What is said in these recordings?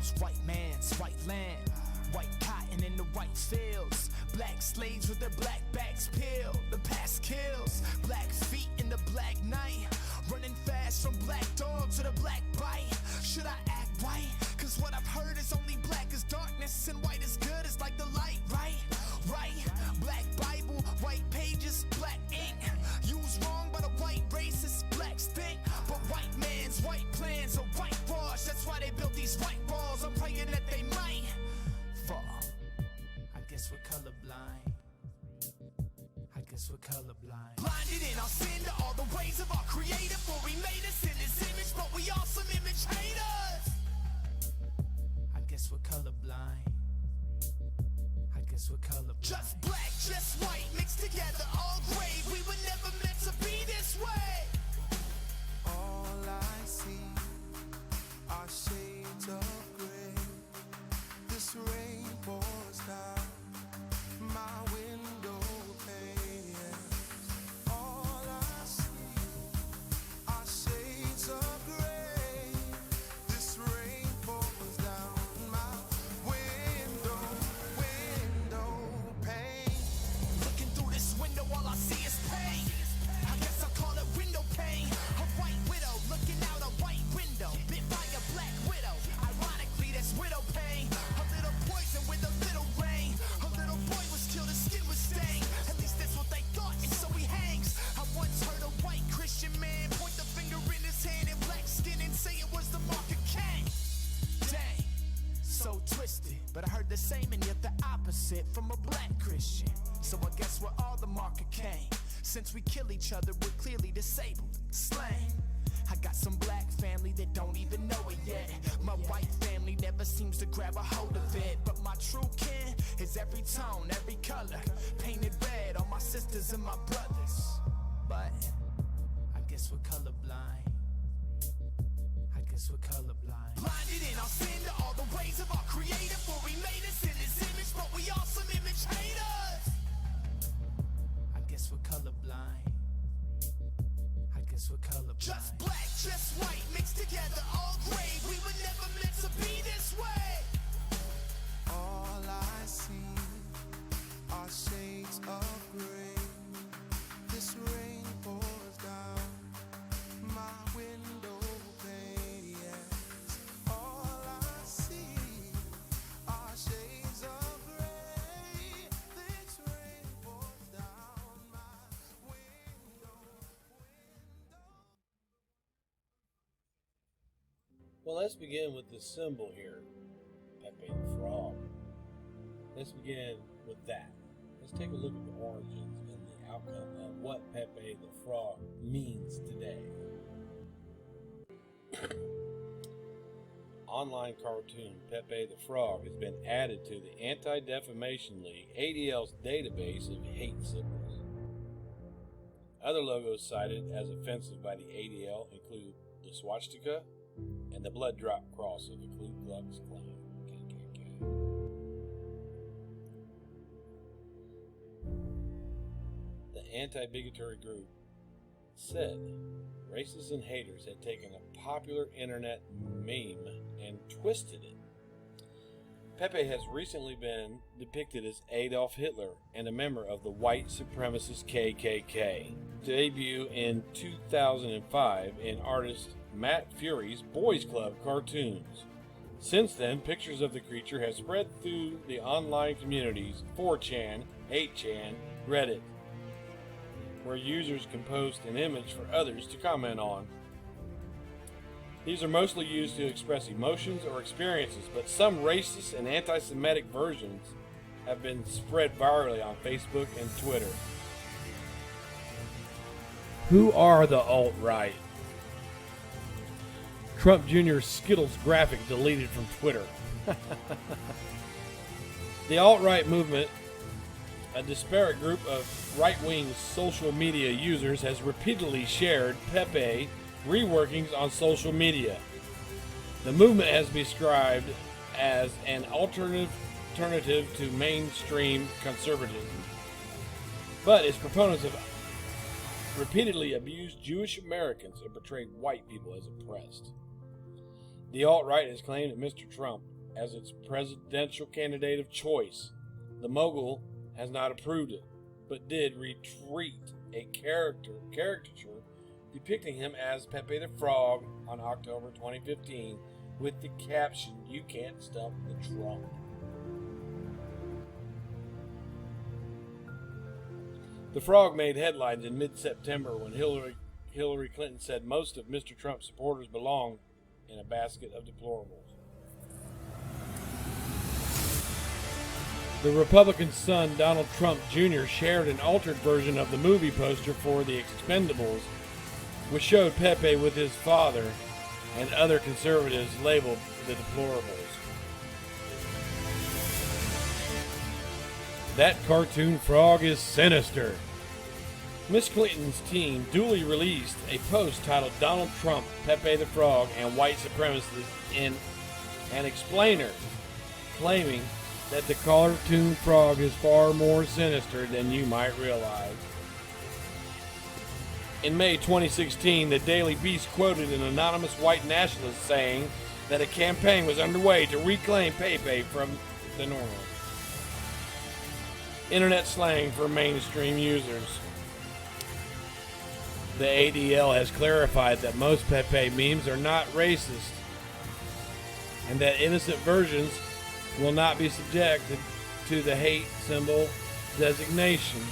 farms, white man's white land, white cotton in the white fields, black slaves with their black backs peeled. The past kills, black feet in the black night, running fast from black dog to the black bite. Should I act white? Cause what I've heard is only black is darkness and white is good. It's like the light, right? Right? Black Bible, white pages, black ink. Used wrong by the white racist, black stink. But white man's white plans are whitewash. That's why they built these white walls. I'm praying that they might fall. I guess we're colorblind. I guess we're colorblind. Blinded in our sin to all the ways of our creator. For he made us in his image, but we all some image haters. I guess we're colorblind. I guess we're colorblind. Just black, just white, mixed together, all gray. We were never meant to be this way. All I see are shades of gray. This rain pours down my window pane. All I see are shades of gray. This rain pours down my window pane. Looking through this window, all I see is pain. I guess I'll call it window pain. A white widow looking out a white window, bit by a black widow. Ironically, that's widow pain. A little poison with a little rain. A little boy was killed, his skin was stained. At least that's what they thought, and so he hangs. I once heard a white Christian man point the finger in his hand in black skin and say it was the mark of Cain. Dang, so twisted. But I heard the same and yet the opposite from a black Christian. So I guess we're all the mark of Cain. Since we kill each other, we're clearly disabled, slain. I got some black family that don't even know it yet. My white family never seems to grab a hold of it. But my true kin is every tone, every color, painted red on my sisters and my brothers. But I guess we're colorblind. I guess we're colorblind. Blinded in our sin to all the ways of our creator. For he made us in his image, but we all some image haters. I guess we're colorblind. I guess we're colorblind. Just black, just white, mixed together, all gray. We were never meant to be this way. All I see are shades of gray. This rain pours down my window pane. Yes. All I see are shades of gray. This rain pours down my window. Well, let's begin with the symbol here, Pepe the Frog. Let's begin with that. Let's take a look at the origins and the outcome of what Pepe the Frog means today. Online cartoon Pepe the Frog has been added to the Anti-Defamation League, ADL's database of hate symbols. Other logos cited as offensive by the ADL include the swastika and the blood drop cross of the Ku Klux Klan, KKK. The anti-bigotry group said racists and haters had taken a popular internet meme and twisted it. Pepe has recently been depicted as Adolf Hitler and a member of the white supremacist KKK. Debut in 2005 in artist Matt Fury's Boys Club cartoons. Since then, pictures of the creature have spread through the online communities 4chan, 8chan, Reddit, where users can post an image for others to comment on. These are mostly used to express emotions or experiences, but some racist and anti-Semitic versions have been spread virally on Facebook and Twitter. Who are the alt-right? Trump Jr. Skittles graphic deleted from Twitter. The alt-right movement, a disparate group of right-wing social media users, has repeatedly shared Pepe reworkings on social media. The movement has been described as an alternative to mainstream conservatism, but its proponents have repeatedly abused Jewish Americans and portrayed white people as oppressed. The alt-right has claimed that Mr. Trump as its presidential candidate of choice. The mogul has not approved it, but did retweet a caricature depicting him as Pepe the Frog on October 2015 with the caption, "You can't stump the Trump." The frog made headlines in mid-September when Hillary Clinton said most of Mr. Trump's supporters belong in a basket of deplorables. The Republican's son, Donald Trump Jr., shared an altered version of the movie poster for The Expendables, which showed Pepe with his father, and other conservatives labeled the deplorables. That cartoon frog is sinister. Miss Clinton's team duly released a post titled Donald Trump, Pepe the Frog, and White Supremacists in an explainer, claiming that the cartoon frog is far more sinister than you might realize. In May 2016, the Daily Beast quoted an anonymous white nationalist saying that a campaign was underway to reclaim Pepe from the normal. Internet slang for mainstream users. The ADL has clarified that most Pepe memes are not racist, and that innocent versions will not be subjected to the hate symbol designation.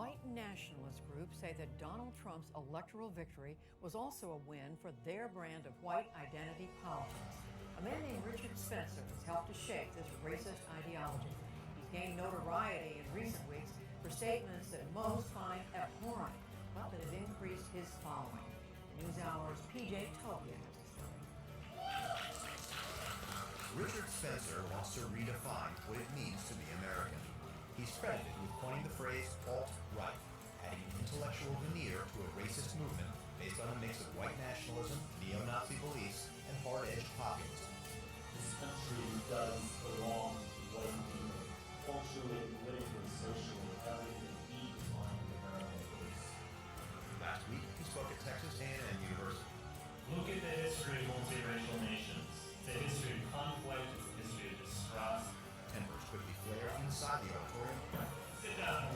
White nationalist groups say that Donald Trump's electoral victory was also a win for their brand of white identity politics. A man named Richard Spencer has helped to shape this racist ideology. He's gained notoriety in recent weeks for statements that most find abhorrent, but that have increased his following. NewsHour's PJ Tobia has the story. Richard Spencer wants to redefine what it means to be American. He's credited with coining the phrase alt-right, adding an intellectual veneer to a racist movement based on a mix of white nationalism, neo-Nazi beliefs, and hard-edged populism. This country does belong to white people, culturally, politically, socially, everything we define America is. Last week, he spoke at Texas A&M University. Look at the history of multiracial nations. It's a history of conflict, it's a history of distrust. Timbers quickly flared inside the auditorium, Sit down.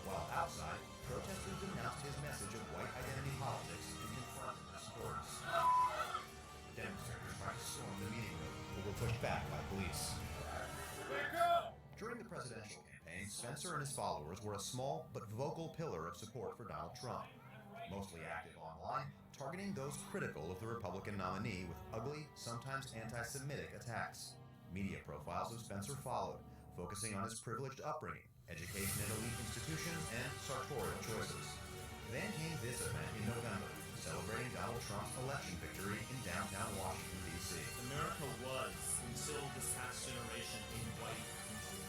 while outside, protesters denounced his message of white identity politics and confronted his supporters. Demonstrators tried to storm the meeting room, but were pushed back by police. During the presidential campaign, Spencer and his followers were a small but vocal pillar of support for Donald Trump, mostly active online, targeting those critical of the Republican nominee with ugly, sometimes anti-Semitic attacks. Media profiles of Spencer followed, focusing on his privileged upbringing, education at elite institutions, and sartorial choices. Then came this event in November, celebrating Donald Trump's election victory in downtown Washington, D.C. America was, until this past generation, a white country.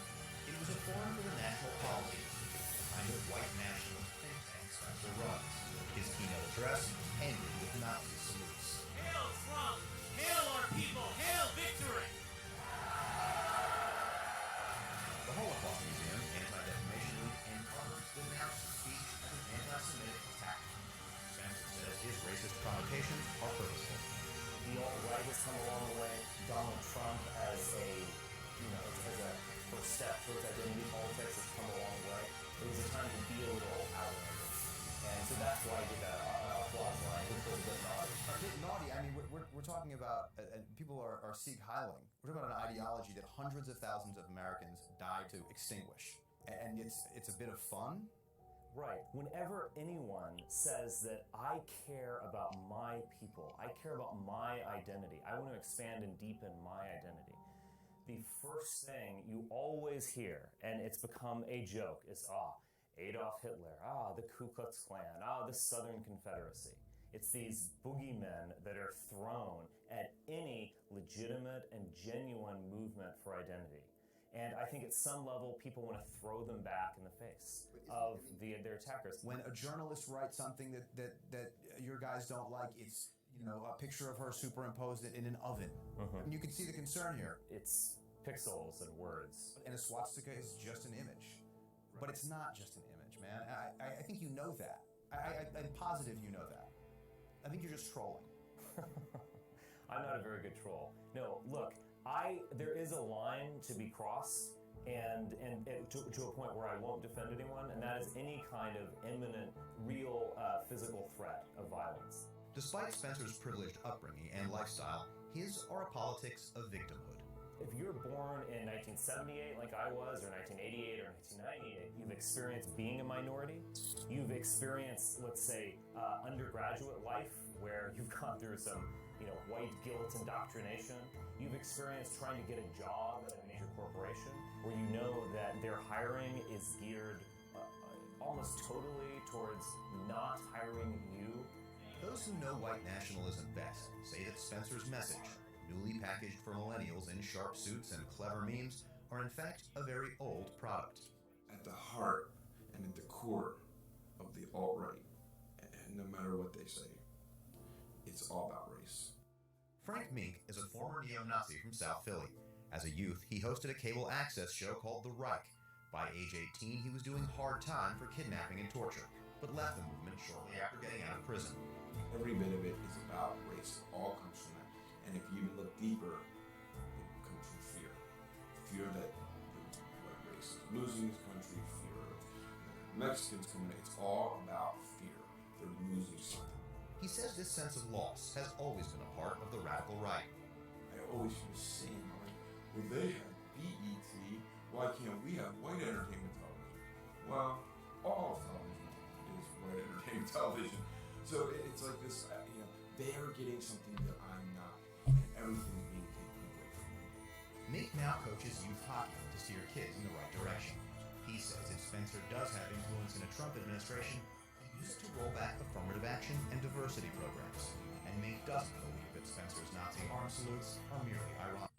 It was a forum for the national politics, the kind of white nationalist think tank Spencer runs. His keynote address ended with Nazi salutes. Hail Trump! Hail our people! Hail victory! The Holocaust Museum, Anti-Defamation League, and others denounced the speech as an anti-Semitic attack. Spencer says his racist provocations are purposeful. The alt-right has come a long way. Donald Trump as a first step towards identity politics has come a long way. It was a time to be a little outlandish. And so that's why I did that applause line, which was a bit naughty. A bit naughty. I mean, we're talking about, people are Sieg Heiling. We're talking about an ideology that hundreds of thousands of Americans died to extinguish. And it's a bit of fun. Right. Whenever anyone says that I care about my people, I care about my identity, I want to expand and deepen my identity, the first thing you always hear, and it's become a joke, is Adolf Hitler, the Ku Klux Klan, the Southern Confederacy. It's these boogeymen that are thrown at any legitimate and genuine movement for identity. And I think at some level, people want to throw them back in the face of their attackers. When a journalist writes something that your guys don't like, it's a picture of her superimposed in an oven. And you can see the concern here. It's pixels and words. And a swastika is just an image. But it's not just an image, man. I think you know that. I'm positive you know that. I think you're just trolling. I'm not a very good troll. No, look, there is a line to be crossed, and to a point where I won't defend anyone, and that is any kind of imminent, real physical threat of violence. Despite Spencer's privileged upbringing and lifestyle, his are a politics of victimhood. If you're born in 1978 like I was, or 1988 or 1998, you've experienced being a minority, you've experienced, let's say, undergraduate life where you've gone through some, white guilt indoctrination, you've experienced trying to get a job at a major corporation where you know that their hiring is geared almost totally towards not hiring you. Those who know white nationalism best say that Spencer's message, newly packaged for millennials in sharp suits and clever memes, are in fact a very old product. At the heart and at the core of the alt-right, and no matter what they say, it's all about race. Frank Mink is a former neo-Nazi from South Philly. As a youth, he hosted a cable access show called The Reich. By age 18, he was doing hard time for kidnapping and torture, but left the movement shortly after getting out of prison. Every bit of it is about race. It all comes from that. And if you even look deeper, it comes from fear. Fear that the white race is losing this country, fear of Mexicans coming in. It's all about fear. They're losing something. He says this sense of loss has always been a part of the radical right. I always was saying, well, they had BET, why can't we have white entertainment television? Well, all of television is white entertainment television. So it's like this, they're getting something that I'm not, and everything's being taken away from me. Nick now coaches youth hockey to steer kids in the right direction. He says if Spencer does have influence in a Trump administration, he used to roll back affirmative action and diversity programs. And Nick doesn't believe that Spencer's Nazi arm salutes are merely ironic.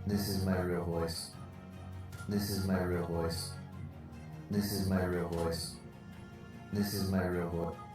This is my real voice. This is my real voice. This is my real voice. This is my real voice.